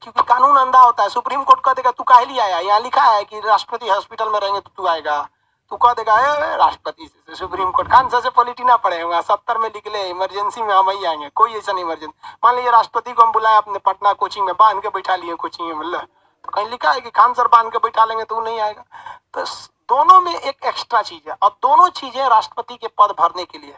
क्योंकि कानून अंधा होता है। सुप्रीम कोर्ट कह देगा तू काहे लिए आया, यहाँ लिखा है कि राष्ट्रपति हॉस्पिटल में रहेंगे तो तू आएगा, तू कह देगा राष्ट्रपति से सुप्रीम कोर्ट खान से पॉलिटी ना पड़े होगा, 70 में लिख ले इमरजेंसी में हम ही आएंगे। कोई ऐसा नहीं इमरजेंसी। मान लीजिए राष्ट्रपति को हम बुलाए अपने पटना कोचिंग में, बांध के बैठा लिए कोचिंग में, मतलब तो कहीं लिखा है कि खान सर बांध के बैठा लेंगे तो वो नहीं आएगा। तो दोनों में एक एक्स्ट्रा चीज है, और दोनों चीजें राष्ट्रपति के पद भरने के लिए।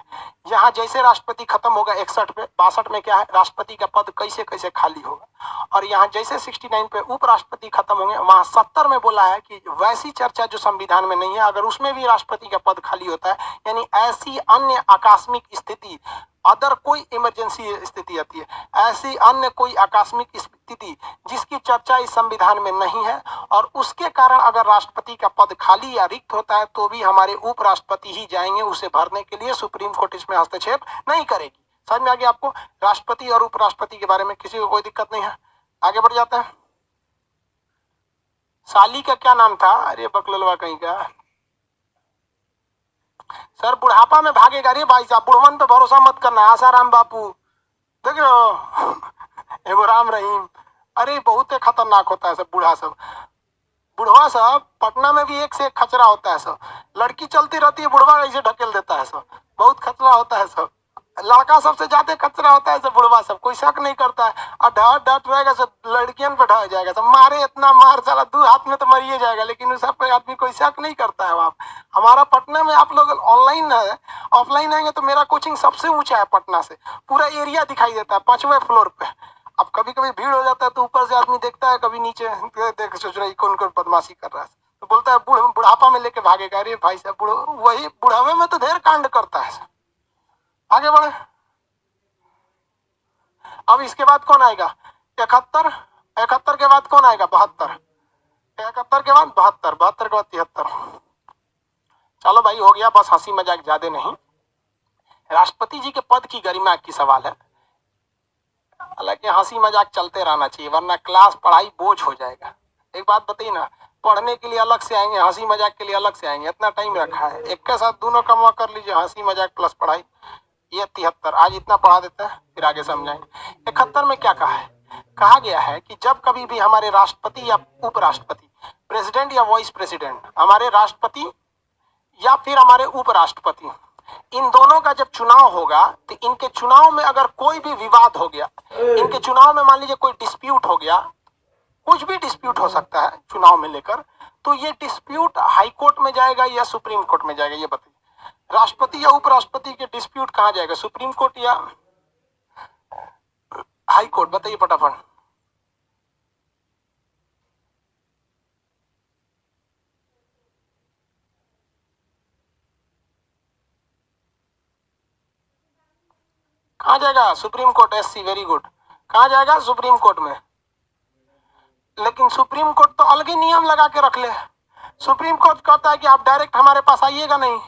यहाँ जैसे राष्ट्रपति खत्म होगा 61 पे, 62 में क्या है, राष्ट्रपति का पद कैसे कैसे खाली होगा। और यहाँ जैसे 69 पे उपराष्ट्रपति खत्म होंगे, वहां 70 में बोला है कि वैसी चर्चा जो संविधान में नहीं है, अगर उसमें भी राष्ट्रपति का पद खाली होता है, यानी ऐसी अन्य आकस्मिक स्थिति, अदर कोई इमरजेंसी स्थिति आती है, ऐसी अन्य कोई आकस्मिक स्थिति जिसकी चर्चा इस संविधान में नहीं है, और उसके कारण अगर राष्ट्रपति का पद खाली या रिक्त होता है तो भी हमारे उपराष्ट्रपति ही जाएंगे उसे भरने के लिए, सुप्रीम कोर्ट इसमें हस्तक्षेप नहीं करेगी। समझ में आ गया आपको? राष्ट्रपति और उपराष्ट्रपति के बारे में किसी को कोई दिक्कत नहीं है। आगे बढ़ जाते हैं। साली का क्या नाम था? अरे बकललवा कहीं का सर, बुढ़ापा में भागेगा रे भाई साहब, बुढ़वन पे भरोसा मत करना। आसाराम बापू देख रहे हो, एगो राम रहीम, अरे बहुत खतरनाक होता है सब बूढ़ा सब। बुढ़वा सब पटना में भी एक से एक खचरा होता है सब, लड़की चलती रहती है बुढ़वा ऐसे ढकेल देता है सब, बहुत खतरा होता है सब। लड़का सबसे ज्यादा खतरा होता है सब बुढ़वा सब, कोई शक नहीं करता है। और डट रहेगा सब, लड़कियन पे ढह जाएगा सब, मारे इतना मार साला 2 हाथ में तो मरिए जाएगा, लेकिन उस सब पे आदमी कोई शक नहीं करता है। वहाँ हमारा पटना में आप लोग ऑनलाइन है, ऑफलाइन आएंगे तो मेरा कोचिंग सबसे ऊंचा है पटना से, पूरा एरिया दिखाई देता है 5वें फ्लोर पे। अब कभी कभी भीड़ हो जाता है तो ऊपर से आदमी देखता है, कभी नीचे देख सोच रहा है कौन कौन बदमाशी कर रहा है। तो बोलता है बुढ़ापा में लेके भागेगा। अरे भाई साहब, वही बुढ़ावे में तो ढेर कांड करता है। आगे बढ़े। अब इसके बाद कौन आएगा? 71। 71 के बाद कौन आएगा? 72। 71 के बाद 72। 72 के बाद 73। चलो भाई, हो गया, बस हंसी मजाक ज्यादा नहीं। राष्ट्रपति जी के पद की गरिमा की सवाल है। हालांकि हंसी मजाक चलते रहना चाहिए, वरना क्लास पढ़ाई बोझ हो जाएगा। एक बात बताइए ना, पढ़ने के लिए अलग से आएंगे, हंसी मजाक के लिए अलग से आएंगे, इतना टाइम रखा है, एक के साथ दोनों कमा कर लीजिए, हंसी मजाक प्लस पढ़ाई। ये 73 आज इतना पढ़ा देता है, फिर आगे समझाएंगे। 71 में क्या कहा है? कहा गया है कि जब कभी भी हमारे राष्ट्रपति या उपराष्ट्रपति, प्रेसिडेंट या वाइस प्रेसिडेंट, हमारे राष्ट्रपति या फिर हमारे उपराष्ट्रपति, इन दोनों का जब चुनाव होगा तो इनके चुनाव में अगर कोई भी विवाद हो गया, इनके चुनाव में मान लीजिए कोई डिस्प्यूट हो गया, कुछ भी डिस्प्यूट हो सकता है चुनाव में लेकर, तो ये डिस्प्यूट हाई कोर्ट में जाएगा या सुप्रीम कोर्ट में जाएगा? ये बताइए। राष्ट्रपति या उपराष्ट्रपति के डिस्प्यूट कहाँ जाएगा? सुप्रीम कोर्ट या हाई कोर्ट? बताइए फटाफट। कहाँ जाएगा? Supreme court. SC, very good. कहाँ जाएगा? सुप्रीम कोर्ट में। लेकिन सुप्रीम कोर्ट तो अलग ही नियम लगा के रख ले। सुप्रीम कोर्ट कहता है कि आप डायरेक्ट हमारे पास आइएगा नहीं।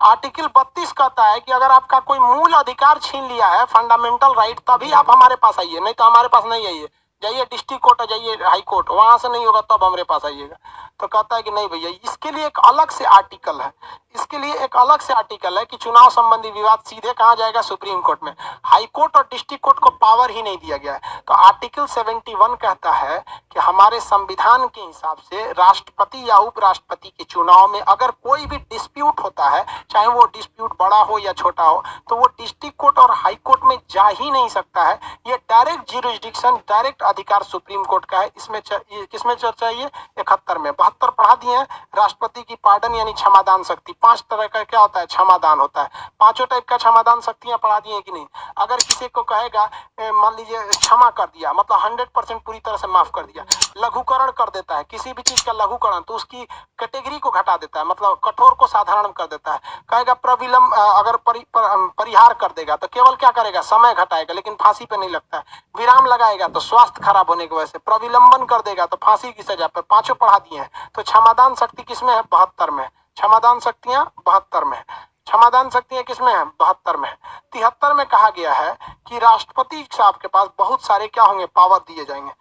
आर्टिकल 32 कहता है कि अगर आपका कोई मूल अधिकार छीन लिया है, फंडामेंटल राइट, तभी आप हमारे पास आइए, नहीं तो हमारे पास नहीं आइए। जाइए डिस्ट्रिक्ट कोर्ट, जाइए हाई कोर्ट, वहां से नहीं होगा तब हमारे पास आइएगा। तो कहता है कि नहीं भैया, इसके लिए एक अलग से आर्टिकल है, इसके लिए एक अलग से आर्टिकल है कि चुनाव संबंधी विवाद सीधे कहाँ जाएगा? सुप्रीम कोर्ट में। हाई कोर्ट और डिस्ट्रिक्ट कोर्ट को पावर ही नहीं दिया गया है। तो आर्टिकल 71 कहता है कि हमारे संविधान के हिसाब से राष्ट्रपति या उपराष्ट्रपति के चुनाव में अगर कोई भी डिस्प्यूट होता है, चाहे वो डिस्प्यूट बड़ा हो या छोटा हो, तो वो डिस्ट्रिक्ट कोर्ट और हाई कोर्ट में जा ही नहीं सकता है। ये डायरेक्ट ज्यूरिसडिक्शन, डायरेक्ट अधिकार सुप्रीम कोर्ट का है। इसमें किसमें चर्चा है? ये 71 में। 72 पढ़ा दिए हैं। राष्ट्रपति की पार्डन यानी क्षमादान शक्ति। 5 तरह का क्या होता है? क्षमादान होता है। 5 टाइप का क्षमादान शक्तियां पढ़ा दी है कि नहीं? अगर किसी को कहेगा, मान लीजिए क्षमा कर दिया, मतलब 100% पूरी तरह से माफ कर दिया। लघुकरण कर देता है, किसी भी चीज का लघुकरण, तो उसकी कैटेगरी को घटा देता है, मतलब कठोर को साधारण कर देता है। कहेगा प्रविलंब, अगर परिहार कर देगा तो केवल क्या करेगा? समय घटाएगा, लेकिन फांसी पे नहीं लगता है। विराम लगाएगा तो स्वास्थ्य खराब होने की वजह से। प्रविलंबन कर देगा तो फांसी की सजा पर। 5 पढ़ा दिए हैं। तो क्षमादान शक्ति किसमें है? 72 में। क्षमादान शक्तियां 72 में। क्षमादान शक्तियां किसमें है? 72 में। 73 में कहा गया है कि राष्ट्रपति साहब के पास बहुत सारे क्या होंगे? पावर दिए जाएंगे।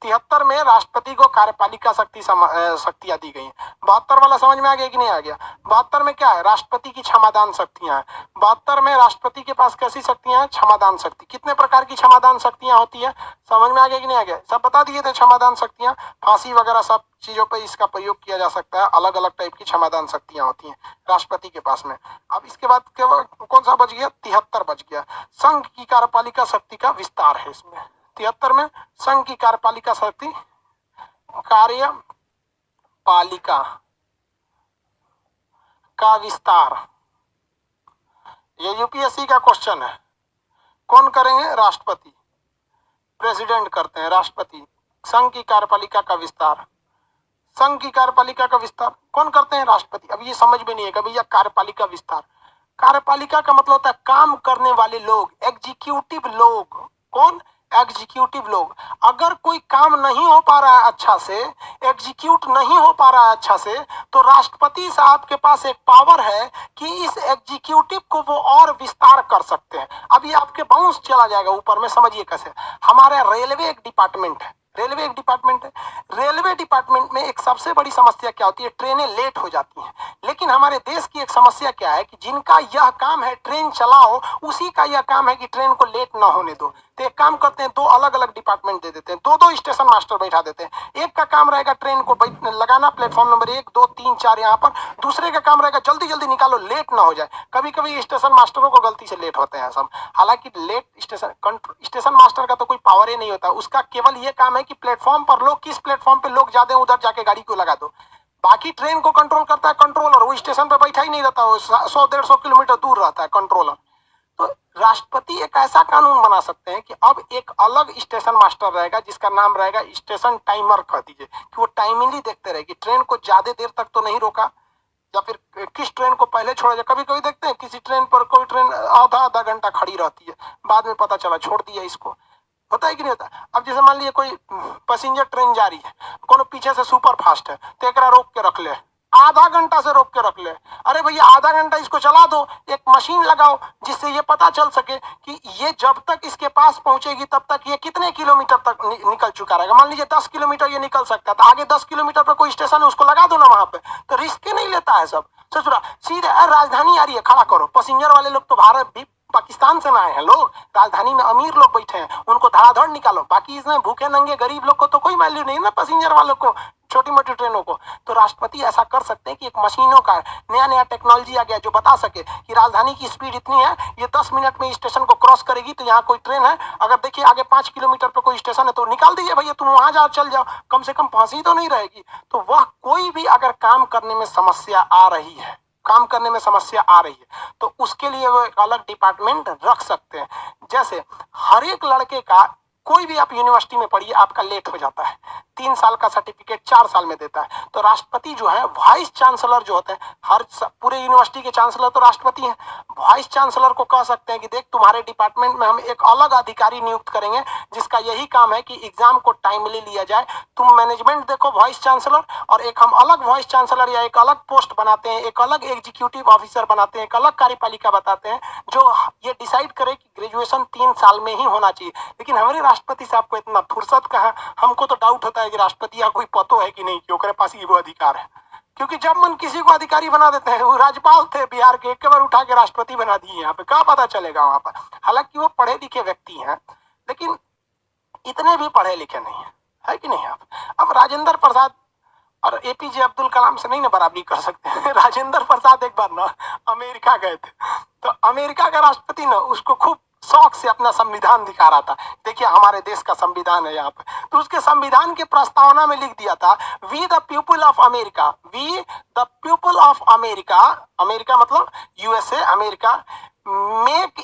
73 में राष्ट्रपति को कार्यपालिका शक्तियां दी गई। 72 वाला समझ में आ गया कि नहीं आ गया? 72 में क्या है? राष्ट्रपति की क्षमादान शक्तियां हैं। 72 में राष्ट्रपति के पास कैसी शक्तियां हैं? क्षमादान शक्ति। कितने प्रकार की क्षमादान शक्तियां होती है? समझ में आ गया कि नहीं आ गया? सब बता दिए थे क्षमादान शक्तियां। फांसी वगैरह सब चीजों पर इसका प्रयोग किया जा सकता है। अलग अलग टाइप की क्षमादान शक्तियां होती हैं राष्ट्रपति के पास में। अब इसके बाद कौन सा बच गया? 73 बच गया। संघ की कार्यपालिका शक्ति का विस्तार है इसमें। 73 में संघ की कार्यपालिका शक्ति, कार्यपालिका का विस्तार। ये यूपीएससी का क्वेश्चन है। कौन करेंगे? राष्ट्रपति। प्रेसिडेंट करते हैं, राष्ट्रपति। संघ की कार्यपालिका का विस्तार। संघ की कार्यपालिका का विस्तार कौन करते हैं? राष्ट्रपति। अब ये समझ में नहीं है कभी, यह कार्यपालिका विस्तार। कार्यपालिका का मतलब होता है काम करने वाले लोग, एग्जीक्यूटिव लोग। कौन? एग्जीक्यूटिव लोग। अगर कोई काम नहीं हो पा रहा है अच्छा से, एग्जीक्यूट नहीं हो पा रहा है अच्छा से, तो राष्ट्रपति साहब के पास एक पावर है कि इस एग्जीक्यूटिव को वो और विस्तार कर सकते हैं। अभी आपके बाउंस चला जाएगा ऊपर में, समझिए कैसे। हमारे रेलवे एक डिपार्टमेंट है, रेलवे एक डिपार्टमेंट है। रेलवे डिपार्टमेंट में एक सबसे बड़ी समस्या क्या होती है? ट्रेनें लेट हो जाती हैं। लेकिन हमारे देश की एक समस्या क्या है कि जिनका यह काम है ट्रेन चलाओ, उसी का यह काम है कि ट्रेन को लेट ना होने दो। तो एक काम करते हैं, 2 अलग अलग डिपार्टमेंट दे देते हैं, 2 स्टेशन मास्टर बैठा देते हैं। एक का काम रहेगा ट्रेन को लगाना, प्लेटफॉर्म नंबर 1, 2, 3, 4 यहाँ पर। दूसरे का काम रहेगा जल्दी जल्दी निकालो, लेट ना हो जाए। कभी कभी स्टेशन मास्टरों को गलती से लेट होते हैं सब। हालांकि लेट स्टेशन मास्टर का तो कोई पावर ही नहीं होता, उसका केवल ये काम है कि प्लेटफॉर्म पर लोग, किस प्लेटफॉर्म पे लोग ज्यादा उधर जाके गाड़ी को लगा दो। बाकी ट्रेन को कंट्रोल करता है कंट्रोलर, वो स्टेशन पे बैठा ही नहीं रहता, वो 100-150 किलोमीटर दूर रहता है कंट्रोलर। तो राष्ट्रपति एक ऐसा कानून बना सकते हैं कि अब एक अलग स्टेशन मास्टर रहेगा जिसका नाम रहेगा स्टेशन टाइमर, कह दीजिए कि वो टाइमिंगली देखते रहेगी ट्रेन को ज्यादा देर तक तो नहीं रोका, या फिर किस ट्रेन को पहले छोड़ा जाए। कभी कभी देखते हैं किसी ट्रेन पर कोई ट्रेन आधा आधा घंटा खड़ी रहती है, बाद में पता चला छोड़ दिया इसको, होता है कि नहीं होता। अब जैसे मान लीजिए कोई पैसेंजर ट्रेन जा रही है, कोनो पीछे से सुपर फास्ट है, तो एकरा रोक के रख ले, आधा घंटा से रोक के रख ले। अरे भैया आधा घंटा इसको चला दो, एक मशीन लगाओ जिससे ये पता चल सके कि ये जब तक इसके पास पहुंचेगी तब तक ये कितने किलोमीटर तक निकल चुका रहेगा। मान लीजिए 10 किलोमीटर ये निकल सकता है, तो आगे 10 किलोमीटर पर कोई स्टेशन है उसको लगा दो ना वहां पे, तो रिस्क ही नहीं लेता है सब। सचुरा सीधे राजधानी आ रही है, खड़ा करो। पैसेंजर वाले लोग तो भारत भी पाकिस्तान से ना आए हैं लोग, राजधानी में अमीर लोग बैठे हैं, उनको धड़ाधड़ निकालो। बाकी इसमें भूखे नंगे गरीब लोग को तो कोई वैल्यू नहीं ना, पैसेंजर वालों को, छोटी मोटी ट्रेनों को। तो राष्ट्रपति ऐसा कर सकते हैं कि एक मशीनों का नया नया टेक्नोलॉजी आ गया जो बता सके कि राजधानी की स्पीड इतनी है, ये 10 मिनट में स्टेशन को क्रॉस करेगी, तो यहाँ कोई ट्रेन है, अगर देखिए आगे 5 किलोमीटर पर कोई स्टेशन है तो निकाल दीजिए भैया, तुम वहां जाओ, चल जाओ, कम से कम फांसी तो नहीं रहेगी। तो वह कोई भी अगर काम करने में समस्या आ रही है, काम करने में समस्या आ रही है, तो उसके लिए वो एक अलग डिपार्टमेंट रख सकते हैं। जैसे हर एक लड़के का, कोई भी आप यूनिवर्सिटी में पढ़िए, आपका लेट हो जाता है, 3 साल का सर्टिफिकेट 4 साल में देता है, तो राष्ट्रपति जो है, वाइस चांसलर जो होते हैं, पूरे यूनिवर्सिटी के चांसलर तो राष्ट्रपति हैं, वाइस चांसलर को कह सकते हैं कि देख तुम्हारे डिपार्टमेंट में हम एक अलग अधिकारी नियुक्त करेंगे जिसका यही काम है कि एग्जाम को टाइमली लिया जाए, तुम मैनेजमेंट देखो वाइस चांसलर, और एक हम अलग वाइस चांसलर या एक अलग पोस्ट बनाते हैं, एक अलग एग्जीक्यूटिव ऑफिसर बनाते हैं, एक अलग कार्यपालिका बताते हैं जो ये डिसाइड करे कि ग्रेजुएशन 3 साल में ही होना चाहिए। लेकिन हमारे राष्ट्रपति साहब को इतना फुर्सत कहाँ, हमको तो डाउट होता है कि राष्ट्रपति या कोई पतो है कि नहीं कि ओकरे पास वो अधिकार है, क्योंकि जब मन किसी को अधिकारी बना देते हैं, वो राज्यपाल थे बिहार के, एक बार उठा के राष्ट्रपति बना दिए, यहाँ पे क्या पता चलेगा वहां पर। हालांकि वो पढ़े लिखे व्यक्ति हैं, लेकिन इतने भी पढ़े लिखे नहीं है कि नहीं। आप अब राजेंद्र प्रसाद और एपीजे अब्दुल कलाम से नहीं ना बराबरी कर सकते हैं। राजेंद्र प्रसाद एक बार ना अमेरिका गए थे, तो अमेरिका का राष्ट्रपति ना उसको खूब शौक से अपना संविधान दिखा रहा था, देखिए हमारे देश का संविधान है यहाँ पे, तो उसके संविधान के प्रस्तावना में लिख दिया था, we the people of America, we the people of America, America मतलब USA, America, make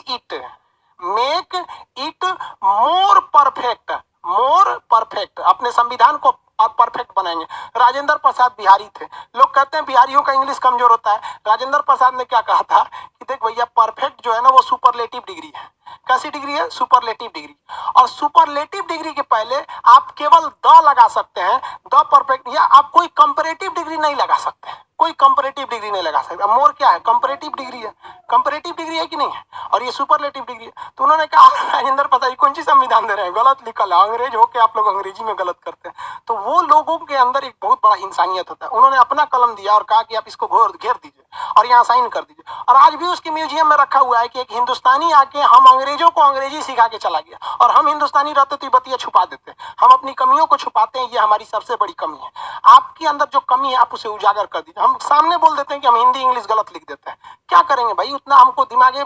it more perfect, अपने संविधान को आप परफेक्ट बनाएंगे। राजेंद्र प्रसाद बिहारी थे, लोग कहते हैं बिहारियों का इंग्लिश कमजोर होता है, राजेंद्र प्रसाद ने क्या कहा था कि देख भैया परफेक्ट जो है ना वो सुपरलेटिव डिग्री है। कैसी डिग्री है? Superlative degree. और सुपरलेटिव डिग्री के पहले आप केवल द लगा सकते हैं, द परफेक्ट, या आप कोई कंपैरेटिव डिग्री नहीं लगा सकते, कोई कंपैरेटिव डिग्री नहीं लगा सकते। मोर क्या है? कंपैरेटिव डिग्री है, कंपैरेटिव डिग्री है कि नहीं है, और ये सुपरलेटिव डिग्री है। तो उन्होंने कहा राजेंद्र प्रसाद कौन सी संविधान दे रहे हैं, गलत लिखल है, अंग्रेज होके आप लोग अंग्रेजी में गलत करते हैं। तो वो लोगों के अंदर एक बहुत बड़ा इंसानियत होता है, उन्होंने अपना कलम दिया और कहा कि आप इसको घेर दीजिए और यहाँ साइन कर दीजिए। और आज भी उसके म्यूजियम में रखा हुआ है कि एक हिंदुस्तानी आके हम अंग्रेजों को अंग्रेजी सिखा के चला गया, और हम हिंदुस्तानी रहते तो बतिया छुपा देते, हम अपनी कमियों को छुपाते हैं, ये हमारी सबसे बड़ी कमी है। आपके अंदर जो कमी है आप उसे उजागर कर दीजिए। हम सामने बोल देते हैं कि हम हिंदी इंग्लिश गलत लिख देते हैं, क्या करेंगे भाई, उतना हमको दिमागे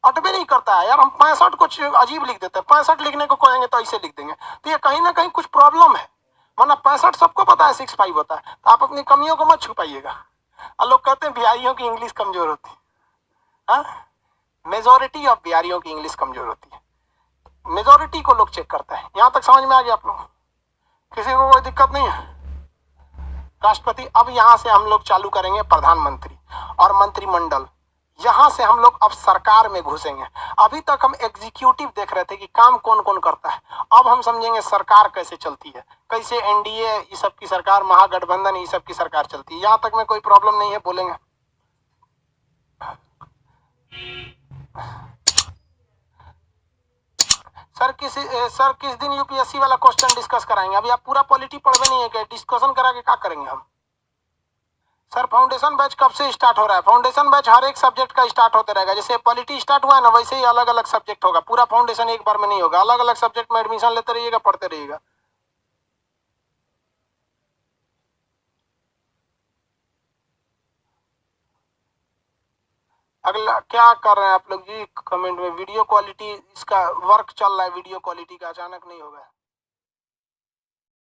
अटबे नहीं करता है यार, हम 65 कुछ अजीब लिख देते हैं, 65 लिखने को कहेंगे तो ऐसे लिख देंगे, तो ये कहीं ना कहीं कुछ प्रॉब्लम है, वरना 65 सबको पता है 65 होता है। तो आप अपनी कमियों को मत छुपाइएगा। और लोग कहते हैं बिहारियों की इंग्लिश कमजोर होती है, मेजोरिटी ऑफ बिहारियों की इंग्लिश कमजोर होती है, मेजोरिटी को लोग चेक करते हैं। यहां तक समझ में आ गया आप लोग, किसी को कोई दिक्कत नहीं है। राष्ट्रपति, अब यहां से हम लोग चालू करेंगे प्रधानमंत्री और मंत्रिमंडल, यहां से हम लोग अब सरकार में घुसेंगे। अभी तक हम एग्जीक्यूटिव देख रहे थे कि काम कौन कौन करता है, अब हम समझेंगे सरकार कैसे चलती है, कैसे एनडीए ये सब की सरकार, महागठबंधन ये सब की सरकार चलती है। यहां तक में कोई प्रॉब्लम नहीं है, बोलेंगे। सर किस दिन यूपीएससी वाला क्वेश्चन डिस्कस कराएंगे? अभी आप पूरा पॉलिटी पढ़वे नहीं है क्या, डिस्कशन करा के क्या करेंगे हम? सर फाउंडेशन बैच कब से स्टार्ट हो रहा है? फाउंडेशन बैच हर एक सब्जेक्ट का स्टार्ट होते रहेगा, जैसे पॉलिटी स्टार्ट हुआ है ना, वैसे ही अलग अलग सब्जेक्ट होगा, पूरा फाउंडेशन एक बार में नहीं होगा, अलग अलग सब्जेक्ट में एडमिशन लेते रहिएगा, पढ़ते रहिएगा। अगला क्या कर रहे हैं आप लोग जी? कमेंट में वीडियो क्वालिटी, इसका वर्क चल रहा है, वीडियो क्वालिटी का अचानक नहीं होगा।